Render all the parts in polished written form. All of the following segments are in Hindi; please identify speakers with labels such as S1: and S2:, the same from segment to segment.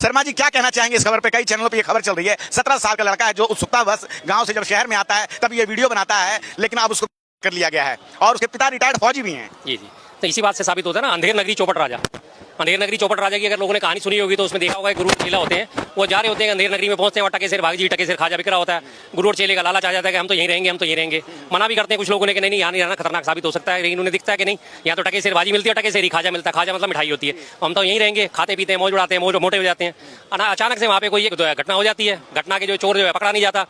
S1: शर्मा जी क्या कहना चाहेंगे इस खबर पे? कई चैनलों पे ये खबर चल रही है, 17 साल का लड़का है जो उत्सुकतावश गांव से जब शहर में आता है तब ये वीडियो बनाता है, लेकिन अब उसको कर लिया गया है और उसके पिता रिटायर्ड फौजी भी हैं।
S2: जी जी, तो इसी बात से साबित होता है ना, अंधेर नगरी चौपट राजा। अंधेर नगरी चौपट राजा की अगर लोगों ने कहानी सुनी होगी तो उसमें देखा होगा गुरु चेला होते हैं, वो जा रहे होते हैं अंधेर नगरी में, पहुंचते हैं और टके सिर भाग जी, टके सिर खाजा बिक रहा होता है। गुरु और चेले का लालच आ जाता है कि हम तो यहीं रहेंगे, हम तो यहीं रहेंगे। मना भी करते हैं कुछ लोगों ने कि नहीं यहाँ नहीं रहना, खतरनाक साबित हो सकता है, लेकिन उन्हें दिखता है कि नहीं यहाँ तो टके सिर भाजी मिलती है, टके सिर ही खाजा मिलता है। खाजा मतलब मिठाई होती है, हम तो यहीं रहेंगे, खाते पीते हैं, मौज उड़ाते हैं, मौज मोटे हो जाते हैं। अचानक से वहाँ पे कोई एक घटना हो जाती है, घटना के जो चोर जो है पकड़ा नहीं जाता,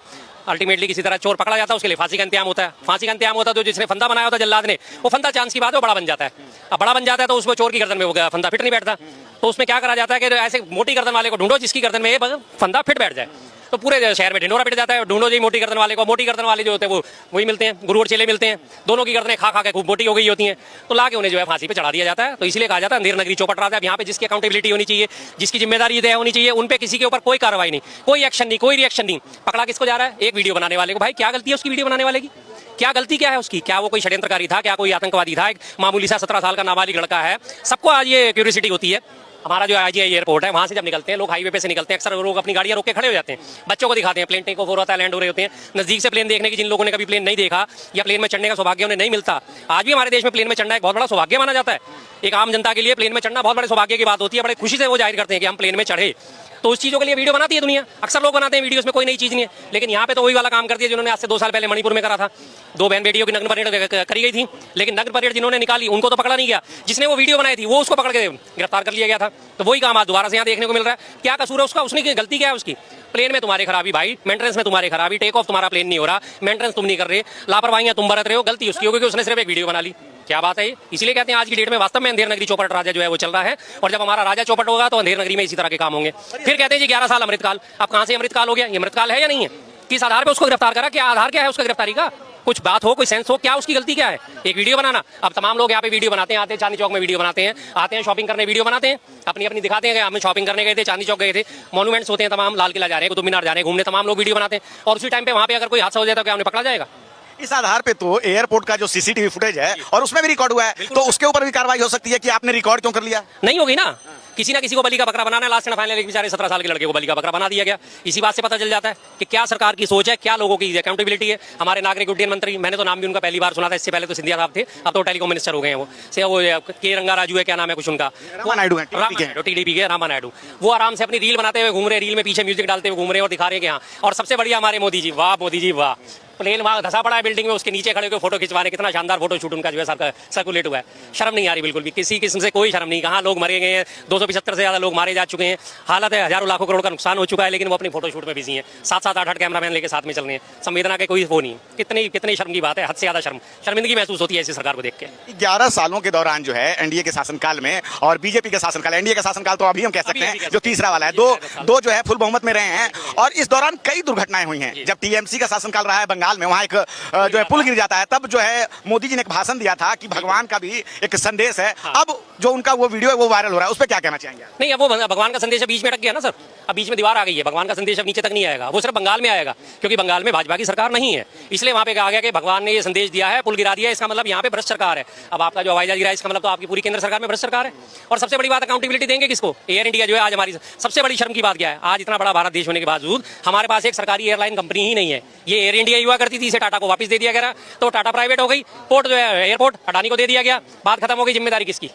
S2: अल्टीमेटली किसी तरह चोर पकड़ा जाता है, उसके लिए फांसी का इंतजाम होता है। फांसी का इंतजाम होता है तो जिसने फंदा बनाया होता है जल्लाद ने, वो फंदा चांस की बात है वो बड़ा बन जाता है। अब बड़ा बन जाता है तो उसको चोर की गर्दन में हो गया फंदा फिट नहीं बैठता, तो उसमें क्या करा जाता है कि ऐसे मोटी गर्दन वाले को ढूंढो जिसकी गर्दन में ये फंदा फिट बैठ जाए, तो पूरे शहर में ढिंडोरा पिट जाता है। ढूंढो जी मोटी गर्दन वाले को, मोटी गर्दन वाले जो होते हैं वो वही मिलते हैं, गुरु और चेले मिलते हैं, दोनों की गर्दनें खा खा के खूब मोटी हो गई होती हैं, तो ला के उन्हें जो है फांसी पे चढ़ा दिया जाता है। तो इसलिए कहा जाता है अंधेर नगरी चौपट राजा। यहाँ पे जिसकी अकाउंटेबिलिटी होनी चाहिए, जिसकी जिम्मेदारी तय होनी चाहिए, उन पे किसी के ऊपर कोई कार्रवाई नहीं, कोई एक्शन नहीं, कोई रिएक्शन नहीं। पकड़ा किसको जा रहा है? एक वीडियो बनाने वाले को। भाई क्या गलती है उसकी? वीडियो बनाने वाले की क्या गलती क्या है उसकी? क्या वो कोई षड्यंत्रकारी था? क्या कोई आतंकवादी था? एक मामूली सा 17 साल का नाबालिग लड़का है। सबको आज ये क्यूरियोसिटी होती है। हमारा जो आईजीआई एयरपोर्ट है, वहाँ से जब निकलते हैं लोग, हाईवे पे से निकलते हैं, अक्सर लोग अपनी गाड़ियाँ रोक के खड़े हो जाते हैं, बच्चों को दिखाते हैं, प्लेन टेक ऑफ हो रहा है, लैंड हो रहे होते हैं। नजदीक से प्लेन देखने की जिन लोगों ने कभी प्लेन नहीं देखा या प्लेन में चढ़ने का सौभाग्य उन्हें नहीं मिलता, आज भी हमारे देश में प्लेन में चढ़ना एक बहुत बड़ा सौभाग्य माना जाता है। एक आम जनता के लिए प्लेन में चढ़ना बहुत बड़े सौभाग्य की बात होती है, बड़े खुशी से वो जाहिर करते हैं कि हम प्लेन में चढ़े। तो उस चीज़ों के लिए वीडियो बनाती है दुनिया, अक्सर लोग बनाते हैं वीडियो, में कोई नई चीज़ नहीं है। लेकिन यहाँ पे तो वही वाला काम कर दिया जिन्होंने आज से 2 साल पहले मणिपुर में करा था। 2 बहन बेटियों की नग्न परेड करी गई थी, लेकिन नग्न परेड जिन्होंने निकाली उनको तो पकड़ा नहीं गया, जिसने वो वीडियो बनाई थी वो उसको पकड़ के गिरफ्तार कर लिया गया था। तो वही काम आज दोबारा से यहाँ देखने को मिल रहा है। क्या कसूर है उसका? उसने की गलती क्या है उसकी? प्लेन में तुम्हारी खराबी भाई, मेंटेनेंस में तुम्हारी खराबी, टेक ऑफ तुम्हारा प्लेन नहीं हो रहा, मेंटेनेंस तुम नहीं कर रहे, लापरवाहियां तुम बरत रहे हो, गलती उसकी होगी कि उसने सिर्फ एक वीडियो बना ली। क्या बात है ये? इसलिए कहते हैं आज की डेट में वास्तव में अंधेर नगरी चौपट राजा जो है वो चल रहा है, और जब हमारा राजा चौपट होगा तो अंधेर नगरी में इसी तरह के काम होंगे। फिर कहते हैं जी 11 साल अमृतकाल। अब कहां से अमृतकाल हो गया? ये अमृतकाल है या नहीं है? किस आधार पे उसको गिरफ्तार करा? क्या आधार क्या है उसका गिरफ्तारी का? कुछ बात हो, कोई सेंस हो, क्या उसकी गलती क्या है? एक वीडियो बनाना। अब तमाम लोग यहाँ पे वीडियो बनाते हैं, आते हैं चांदनी चौक में वीडियो बनाते हैं, आते हैं शॉपिंग करने वीडियो बनाते हैं, अपनी अपनी दिखाते हैं कि हम शॉपिंग करने गए थे, चांदनी चौक गए थे, मॉन्यूमेंट्स होते हैं तमाम, लाल किला जा रहे हैं, कुतुब मीनार जा रहे हैं घूमने, तमाम लोग वीडियो बनाते हैं, और उसी टाइम पे वहाँ पे अगर कोई हादसा हो जाए तो क्या उन्हें पकड़ा जाएगा?
S1: इस आधार पे तो एयरपोर्ट का जो सीसीटीवी फुटेज है और उसमें भी रिकॉर्ड हुआ है, तो उसके ऊपर भी कार्रवाई हो सकती है कि आपने रिकॉर्ड क्यों कर लिया?
S2: नहीं होगी ना, किसी ना किसी को बलि का बकरा बनाना है। लास्ट एंड फाइनल एक बेचारे 17 साल के लड़के को बलि का बकरा बना दिया गया। इसी बात से पता चल जाता है कि क्या सरकार की सोच है, क्या लोगों की अकाउंटेबिलिटी है। हमारे नागरिक उड्डयन मंत्री, मैंने तो नाम भी उनका पहली बार सुना था, इससे पहले तो सिंधिया साहब थे, अब तो टेलीकॉम मिनिस्टर हो गए हैं वो के रंगा राजू है, क्या नाम है कुछ उनका, टीडीपी के रामा नायडू। वो आराम से अपनी रील बनाते हुए घूम रहे, रील में पीछे म्यूजिक डालते हुए घूम रहे और दिखा रहे हैं कि हाँ। और सबसे बढ़िया हमारे मोदी जी, वाह मोदी जी वाह, प्लेन वहाँ धसा पड़ा है बिल्डिंग में, उसके नीचे खड़े होकर फोटो खिंचवाने, कितना शानदार फोटो शूट उनका जो है सर्कुलेट हुआ है। शर्म नहीं आ रही बिल्कुल भी, किसी किस्म से कोई शर्म नहीं। कहाँ लोग मरे गए हैं, 275 से ज़्यादा लोग मारे जा चुके हैं, हालत है हजारों लाखों करोड़ का नुकसान हो चुका है, लेकिन वो अपनी फोटो शूट में बिजी हैं, 7-7 8-8 कैमरामैन लेके साथ में चल रहे हैं। संवेदना के कोई वो नहीं। कितनी शर्म की बात है, हद से ज़्यादा शर्मिंदगी महसूस होती है ऐसी सरकार को देख के।
S1: 11 सालों के दौरान जो है एनडीए के शासनकाल में और बीजेपी के शासनकाल, एनडीए का शासनकाल तो अभी हम कह सकते हैं जो तीसरा वाला है, दो जो है फुल बहुमत में रहे हैं, और इस दौरान कई दुर्घटनाएं हुई हैं। जब टीएमसी का शासनकाल रहा है बंगाल में, वहाँ एक जो है पुल गिर जाता है, तब जो है मोदी जी ने एक भाषण दिया था कि भगवान का भी एक संदेश है। अब जो उनका वो वीडियो है वो वायरल हो रहा है, उस पर क्या कहना चाहेंगे?
S2: नहीं, अब वो भगवान का संदेश बीच में अटक गया ना सर, अब बीच में दीवार आ गई है, भगवान का संदेश अब नीचे तक नहीं आएगा, वो सिर्फ बंगाल में आएगा, क्योंकि बंगाल में भाजपा की सरकार नहीं है, इसलिए वहाँ पे कहा गया कि भगवान ने ये संदेश दिया है, पुल गिरा दिया, इसका मतलब यहाँ पे भ्रष्ट सरकार है। अब आपका जो हवाई जहाज गिरा है, इसका मतलब तो आपकी पूरी केंद्र सरकार में भ्रष्ट सरकार है। और सबसे बड़ी बात, अकाउंटेबिलिटी देंगे किसको? एयर इंडिया जो है आज हमारी सबसे बड़ी शर्म की बात क्या है, आज इतना बड़ा भारत देश होने के बावजूद हमारे पास एक सरकारी एयरलाइन कंपनी ही नहीं है। ये एयर इंडिया हुआ करती थी, इसे टाटा को वापस दे दिया गया, तो टाटा प्राइवेट हो गई, पोर्ट जो है एयरपोर्ट अडानी को दे दिया गया, बात खत्म हो गई। जिम्मेदारी किसकी?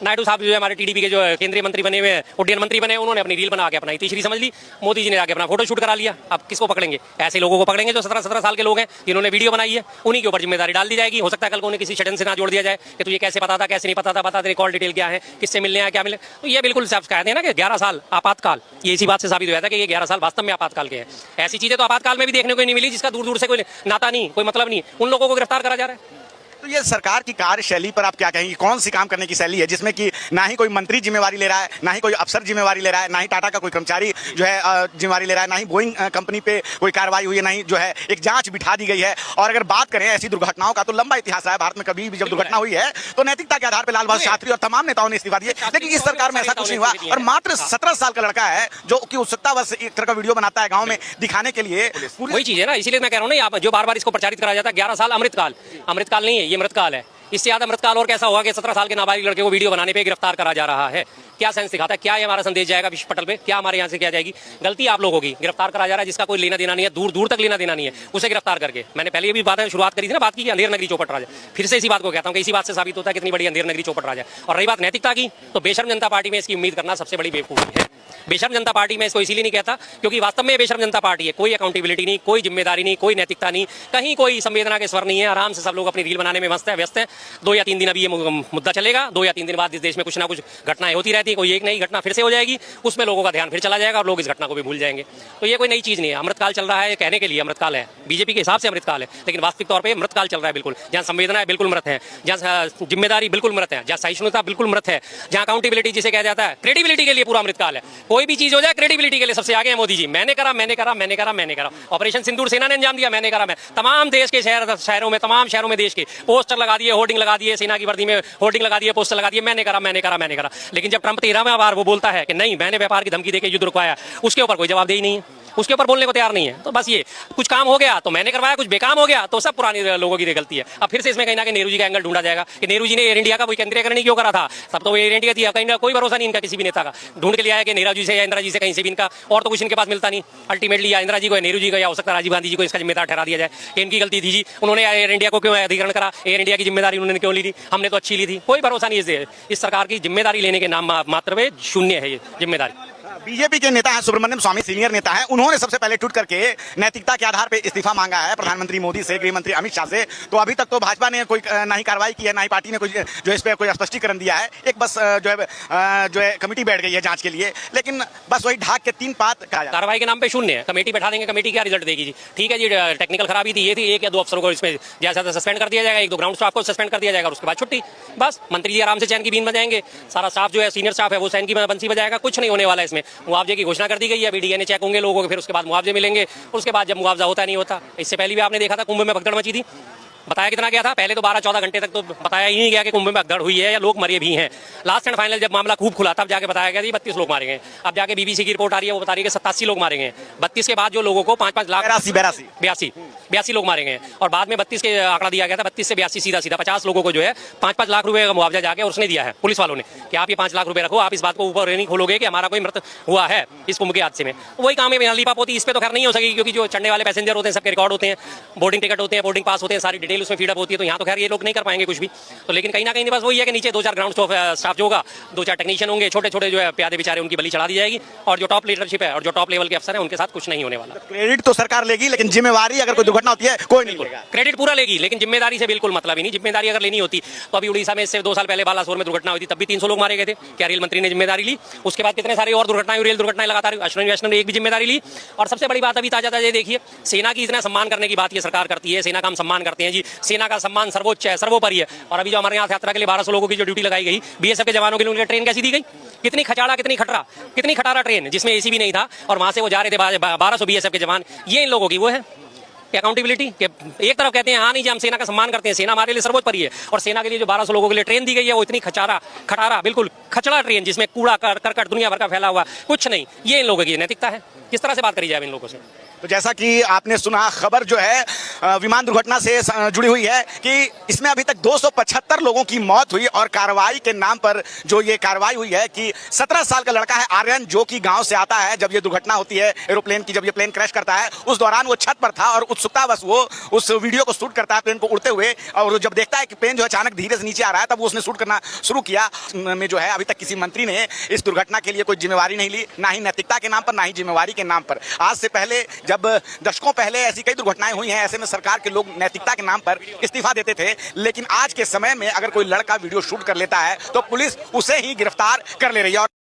S2: नायडू साहब जो है हमारे टीडीपी के जो केंद्रीय मंत्री बने हुए, उड्डयन मंत्री बने, उन्होंने अपनी रील बना के अपना तीसरी समझ ली, मोदी जी ने आके अपना फोटो शूट करा लिया। अब किसको पकड़ेंगे? ऐसे लोगों को पकड़ेंगे जो 17 साल के लोग हैं, जिन्होंने वीडियो बनाई है, उन्हीं के ऊपर जिम्मेदारी डाल दी जाएगी। हो सकता है कल को उन्हें किसी षड्यंत्र से ना जोड़ दिया जाए कि तुझे कैसे पता था, कैसे नहीं पता था, बता तेरे कॉल डिटेल क्या है, किससे मिलने आया, क्या मिले। तो ये बिल्कुल साफ कहते हैं ना कि 11 साल आपातकाल, ये इसी बात से साबित हुआ था कि ये 11 साल वास्तव में आपातकाल के हैं। ऐसी चीजें तो आपातकाल में भी देखने को नहीं मिली, जिसका दूर दूर से कोई नाता नहीं, कोई मतलब नहीं, उन लोगों को गिरफ्तार करा जा रहा है।
S1: तो ये सरकार की कार्यशैली पर आप क्या कहेंगे? कौन सी काम करने की शैली है जिसमें कि ना ही कोई मंत्री जिम्मेवारी ले रहा है, ना ही कोई अफसर जिम्मेवारी ले रहा है, ना ही टाटा का कोई कर्मचारी जो है जिम्मेवारी ले रहा है, ना ही बोइंग कंपनी पे कोई कार्रवाई हुई है, ना ही जो है एक जांच बिठा दी गई है। और अगर बात करें ऐसी दुर्घटनाओं का, तो लंबा इतिहास है भारत में, कभी भी जब दुर्घटना हुई है तो नैतिकता के आधार पर लाल बहादुर शास्त्री और तमाम नेताओं ने इस्तीफा दिए, लेकिन इस सरकार में ऐसा कुछ नहीं हुआ। और मात्र 17 साल का लड़का है जो कि उत्सुकतावश एक तरह का वीडियो बनाता है गाँव में दिखाने के लिए,
S2: वही चीज है ना। इसीलिए मैं कह रहा हूँ ना, जो बार बार इसको प्रचारित कराया जाता है 11 साल अमृतकाल, अमृतकाल नहीं है, ये मृतकाल है। इससे ज्यादा अमृतकाल और कैसा होगा कि 17 साल के नाबालिग लड़के को वीडियो बनाने पे गिरफ्तार करा जा रहा है? क्या सेंस दिखाता है? क्या ये हमारा संदेश जाएगा विश्व पटल पे? क्या हमारे यहाँ से क्या जाएगी? गलती आप लोगों की, गिरफ्तार करा जा रहा है जिसका कोई लेना देना नहीं है, दूर दूर तक लेना देना नहीं है, उसे गिरफ्तार करके। मैंने पहले भी बात शुरुआत करी थी ना, बात की अंधेर नगरी चौपट राजा। फिर से इसी बात को कहता हूँ कि इसी बात से साबित होता है कितनी बड़ी अंधेर नगरी चौपट राजा। और रही बात नैतिकता की, तो बेशर्म जनता पार्टी में इसकी उम्मीद करना सबसे बड़ी बेवकूफी है। बेशर्म जनता पार्टी में इसको इसीलिए नहीं कहता क्योंकि वास्तव में बेशर्म जनता पार्टी है। कोई अकाउंटेबिलिटी नहीं, कोई जिम्मेदारी नहीं, कोई नैतिकता नहीं, कहीं कोई संवेदना के स्वर नहीं है। आराम से सब लोग अपनी रील बनाने में मस्त है, व्यस्त है। 2 या 3 दिन अभी ये मुद्दा चलेगा, 2 या 3 दिन बाद इस देश में कुछ ना कुछ घटनाएं होती रहती है। कोई एक नई घटना फिर से हो जाएगी, उसमें लोगों का ध्यान फिर चला जाएगा और लोग इस घटना को भी भूल जाएंगे। तो ये कोई नई चीज नहीं है। अमृतकाल चल रहा है कहने के लिए अमृतकाल है, बीजेपी के हिसाब से अमृतकाल है, लेकिन वास्तविक तौर पर मृतकाल चल रहा है। बिल्कुल जहाँ संवेदना है बिल्कुल मृत है, जहाँ जिम्मेदारी बिल्कुल मृत है, जहाँ सहिष्णुता बिल्कुल मृत है, जहाँ अकाउंटेबिलिटी जिसे कहा जाता है, क्रेडिबिलिटी के लिए पूरा अमृतकाल है। कोई भी चीज हो जाए क्रेडिबिलिटी के लिए सबसे आगे है मोदी जी। मैंने करा, मैंने करा, मैंने करा, मैंने करा। ऑपरेशन सिंदूर सेना ने अंजाम दिया, मैंने करा। मैं तमाम देश के शहरों में, तमाम शहरों में देश के पोस्टर लगा दिए, होर्डिंग लगा दिए, सेना की वर्दी में होर्डिंग लगा दिए, पोस्टर लगा दिए, मैंने करा, मैंने करा, मैंने करा। लेकिन जब ट्रंप 13वें बार वो बोलता है कि नहीं मैंने व्यापार की धमकी देकर युद्ध रुकवाया, उसके ऊपर कोई जवाबदेही नहीं है, उसके ऊपर बोलने को तैयार नहीं है। तो बस ये कुछ काम हो गया तो मैंने करवाया, कुछ बेकाम हो गया तो सब पुराने लोगों की गलती है। अब फिर से इसमें कहीं ना कहीं नेहरू जी का एंगल ढूंढा जाएगा कि नेहरू जी ने एयर इंडिया का कोई केंद्रीयकरण क्यों करा था? सब तो एयर इंडिया थी, कहीं ना कोई भरोसा नहीं इनका किसी भी नेता का। ढूंढ के लिया है कि नेहरू जी से या इंदिरा जी से, कहीं से भी इनका और तो कुछ इनके पास मिलता नहीं। अल्टीमेटली या इंदिरा जी को या नेहरू जी को या हो सकता है राजीव गांधी जी को इसका जिम्मेदार ठहरा दिया जाए कि इनकी गलती थी जी, उन्होंने एयर इंडिया को क्यों अधिग्रहण करा, एयर इंडिया की जिम्मेदारी उन्होंने क्यों ली थी, हमने तो अच्छी ली थी। कोई भरोसा नहीं है इस सरकार की जिम्मेदारी लेने के नाम मात्र में शून्य है ये जिम्मेदारी।
S1: बीजेपी के नेता हैं सुब्रमण्यम स्वामी, सीनियर नेता हैं, उन्होंने सबसे पहले ट्वीट करके नैतिकता के आधार पर इस्तीफा मांगा है प्रधानमंत्री मोदी से, गृह मंत्री अमित शाह से। तो अभी तक तो भाजपा ने कोई ना ही कार्रवाई की है, ना ही पार्टी ने कोई जो इस पर कोई स्पष्टीकरण दिया है। एक बस जो है कमेटी बैठ गई है जांच के लिए, लेकिन बस वही ढाक के 3 बात
S2: कार्रवाई के नाम पे शून्य है। कमेटी बैठा देंगे, कमेटी क्या रिजल्ट देगी जी? ठीक है जी, टेक्निकल खराबी थी, ये थी, 1 या 2 अफसरों को इसमें जैसा सस्पेंड कर दिया जाएगा, 1-2 ग्राउंड स्टाफ को सस्पेंड कर दिया जाएगा, उसके बाद छुट्टी। बस मंत्री जी आराम से चैन की बीन बजाएंगे, सारा स्टाफ जो है सीनियर स्टाफ है वो चैन की बंसी बजाएगा। कुछ नहीं होने वाला है इसमें। मुआवजे की घोषणा कर दी गई है, अभी डीएनए चेक होंगे लोगों के, फिर उसके बाद मुआवजे मिलेंगे। उसके बाद जब मुआवजा होता नहीं होता, इससे पहले भी आपने देखा था कुंभ में भगदड़ मची थी। बताया कितना गया था? पहले तो 12-14 घंटे तक तो बताया ही नहीं गया कि कुंभ में भगदड़ हुई है या लोग मरे भी हैं। लास्ट एंड फाइनल जब मामला खूब खुला तब जाके बताया गया 32 लोग मारे गए। अब जाके बीबीसी की रिपोर्ट आ रही है, वो बता रही है कि 87 लोग मारे गए। 32 के बाद जो लोगों को 5-5 लाख 82 लोग मारे गए। और बाद में 32 के आंकड़ा दिया गया था, 32 से 82 सीधा 50 लोगों को जो है 5-5 लाख रुपए का मुआवजा जाके उसने दिया है पुलिस वालों ने कि आप ये 5 लाख रुपए रखो, आप इस बात को ऊपर नहीं खोलोगे कि हमारा कोई मृत हुआ है इस कुंभ के हादसे में। वही काम है लीपापोती, इस पे तो खैर नहीं हो सकेगी क्योंकि जो चढ़ने वाले पैसेंजर होते हैं सबके रिकॉर्ड होते हैं, बोर्डिंग टिकट होते हैं, बोर्डिंग पास होते हैं, सारी डिटेल उसमें फीडअप होती है। तो यहाँ तो खैर ये लोग नहीं कर पाएंगे कुछ भी। तो लेकिन कहीं ना कहीं बस वही है कि नीचे 2-4 ग्राउंड स्टाफ जो होगा, 2-4 टेक्नीशियन होंगे, छोटे छोटे जो है प्यादे बेचारे, उनकी बलि चढ़ा दी जाएगी। और जो टॉप लीडरशिप है और जो टॉप लेवल के अफसर है उनके साथ कुछ नहीं होने वाला।
S1: क्रेडिट तो सरकार लेगी, लेकिन जिम्मेवारी अगर कोई दुर्घटना होती है कोई नहीं लेगा।
S2: क्रेडिट पूरा लेगी, लेकिन जिम्मेदारी से बिल्कुल मतलब ही नहीं। जिम्मेदारी अगर लेनी होती तो अभी उड़ीसा में इससे 2 साल पहले बालासोर में दुर्घटना हुई थी, तब भी 300 लोग मारे गए थे। क्या रेल मंत्री ने जिम्मेदारी ली? उसके बाद कितने सारे और दुर्घटनाएं, रेल दुर्घटनाएं लगातार, अश्विनी वैष्णव ने एक भी जिम्मेदारी ली। और सबसे बड़ी बात अभी ताजा ताजा देखिए, सेना की इतना सम्मान करने की बात ये सरकार करती है। सेना का हम सम्मान करते हैं जी, सेना का सम्मान सर्वोच्च है, सर्वोपरि है। और अभी जो हमारे यहाँ यात्रा के लिए 1200 लोगों की जो ड्यूटी लगाई गई, बीएसएफ के जवानों के लिए उनकी ट्रेन कैसी दी गई? कितनी खचाड़ा, कितनी खटारा ट्रेन, जिसमें एसी भी नहीं था, और वहां से वो जा रहे थे 1200 बीएसएफ के जवान। ये इन लोगों की वो है अकाउंटेबिलिटी। एक तरफ कहते हैं हाँ नहीं जी हम सेना का सम्मान करते हैं, सेना हमारे लिए सर्वोपरि है, और सेना के लिए जो 1200 लोगों के लिए ट्रेन दी गई है वो इतनी खटारा बिल्कुल खचड़ा ट्रेन, जिसमें कूड़ा करकट दुनिया भर का फैला हुआ, कुछ नहीं। ये इन लोगों की नैतिकता है? किस तरह से बात करी जाए इन लोगों से?
S1: तो जैसा कि आपने सुना, खबर जो है विमान दुर्घटना से जुड़ी हुई है कि इसमें अभी तक 275 लोगों की मौत हुई। और कार्रवाई के नाम पर जो ये कार्रवाई हुई है कि 17 साल का लड़का है आर्यन, जो कि गांव से आता है। जब ये दुर्घटना होती है एरोप्लेन की, जब ये प्लेन क्रैश करता है, उस दौरान वो छत पर था और उत्सुकतावश वो उस वीडियो को शूट करता है प्लेन को उड़ते हुए। और जब देखता है कि प्लेन जो अचानक धीरे से नीचे आ रहा है, तब वो उसने शूट करना शुरू किया। में जो है अभी तक किसी मंत्री ने इस दुर्घटना के लिए कोई जिम्मेवारी नहीं ली, ना ही नैतिकता के नाम पर, ना ही जिम्मेवारी के नाम पर। आज से पहले, जब दशकों पहले ऐसी कई दुर्घटनाएं हुई हैं, ऐसे में सरकार के लोग नैतिकता के नाम पर इस्तीफा देते थे। लेकिन आज के समय में अगर कोई लड़का वीडियो शूट कर लेता है तो पुलिस उसे ही गिरफ्तार कर ले रही है।